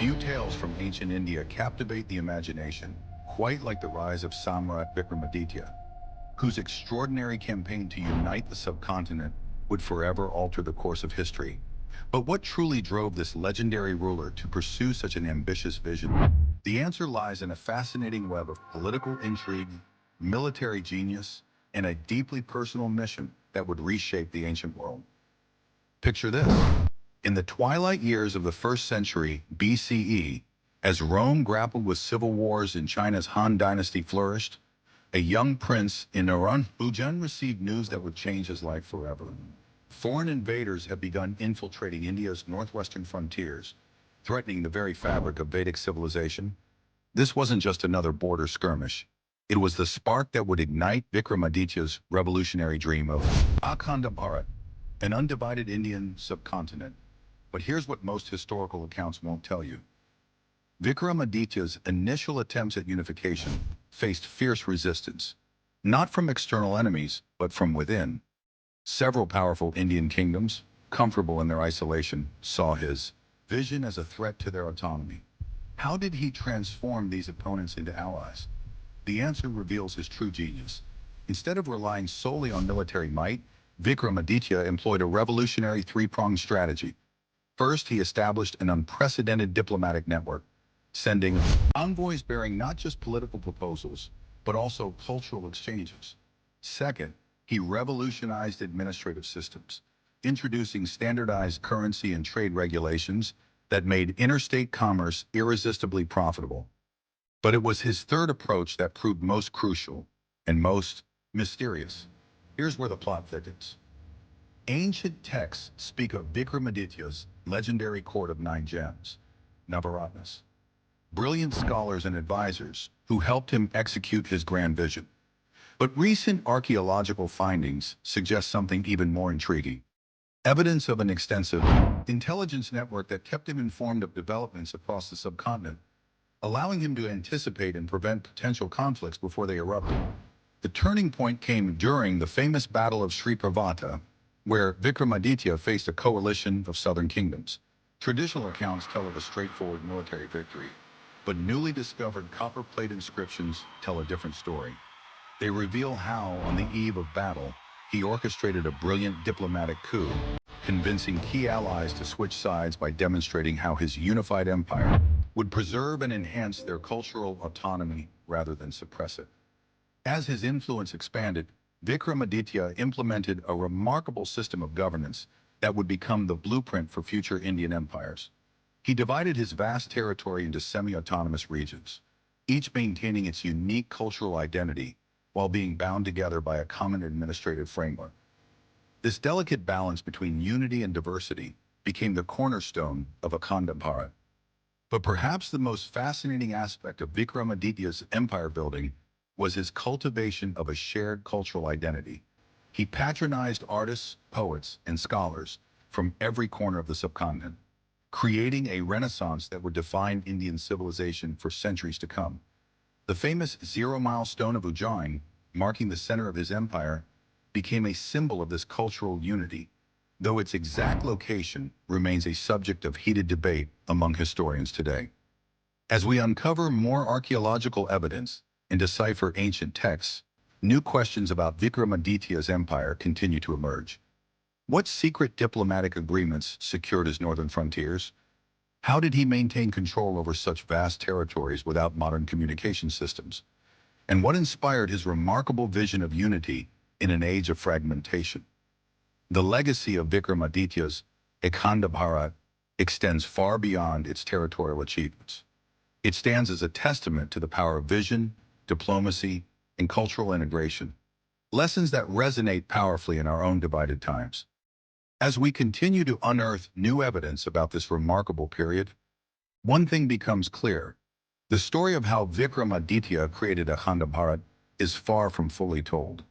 Few tales from ancient India captivate the imagination, quite like the rise of Samrat Vikramaditya, whose extraordinary campaign to unite the subcontinent would forever alter the course of history. But what truly drove this legendary ruler to pursue such an ambitious vision? The answer lies in a fascinating web of political intrigue, military genius, and a deeply personal mission that would reshape the ancient world. Picture this. In the twilight years of the 1st century BCE, as Rome grappled with civil wars and China's Han dynasty flourished, a young prince in Iran, Ujjain, received news that would change his life forever. Foreign invaders had begun infiltrating India's northwestern frontiers, threatening the very fabric of Vedic civilization. This wasn't just another border skirmish. It was the spark that would ignite Vikramaditya's revolutionary dream of Akhanda Bharat, an undivided Indian subcontinent. But here's what most historical accounts won't tell you. Vikramaditya's initial attempts at unification faced fierce resistance, not from external enemies, but from within. Several powerful Indian kingdoms, comfortable in their isolation, saw his vision as a threat to their autonomy. How did he transform these opponents into allies? The answer reveals his true genius. Instead of relying solely on military might, Vikramaditya employed a revolutionary three-pronged strategy. First, he established an unprecedented diplomatic network, sending envoys bearing not just political proposals, but also cultural exchanges. Second, he revolutionized administrative systems, introducing standardized currency and trade regulations that made interstate commerce irresistibly profitable. But it was his third approach that proved most crucial and most mysterious. Here's where the plot thickens. Ancient texts speak of Vikramaditya's legendary court of 9 gems, Navaratnas, brilliant scholars and advisors who helped him execute his grand vision. But recent archaeological findings suggest something even more intriguing. Evidence of an extensive intelligence network that kept him informed of developments across the subcontinent, allowing him to anticipate and prevent potential conflicts before they erupted. The turning point came during the famous Battle of Sri Pravata, where Vikramaditya faced a coalition of southern kingdoms. Traditional accounts tell of a straightforward military victory, but newly discovered copper plate inscriptions tell a different story. They reveal how, on the eve of battle, he orchestrated a brilliant diplomatic coup, convincing key allies to switch sides by demonstrating how his unified empire would preserve and enhance their cultural autonomy rather than suppress it. As his influence expanded, Vikramaditya implemented a remarkable system of governance that would become the blueprint for future Indian empires. He divided his vast territory into semi-autonomous regions, each maintaining its unique cultural identity while being bound together by a common administrative framework. This delicate balance between unity and diversity became the cornerstone of Akhanda Bharat. But perhaps the most fascinating aspect of Vikramaditya's empire building was his cultivation of a shared cultural identity. He patronized artists, poets, and scholars from every corner of the subcontinent, creating a renaissance that would define Indian civilization for centuries to come. The famous Zero-Mile Stone of Ujjain, marking the center of his empire, became a symbol of this cultural unity, though its exact location remains a subject of heated debate among historians today. As we uncover more archaeological evidence and decipher ancient texts, new questions about Vikramaditya's empire continue to emerge. What secret diplomatic agreements secured his northern frontiers? How did he maintain control over such vast territories without modern communication systems? And what inspired his remarkable vision of unity in an age of fragmentation? The legacy of Vikramaditya's Akhanda Bharat extends far beyond its territorial achievements. It stands as a testament to the power of vision, diplomacy, and cultural integration, lessons that resonate powerfully in our own divided times. As we continue to unearth new evidence about this remarkable period, one thing becomes clear. The story of how Vikramaditya created Akhanda Bharat is far from fully told.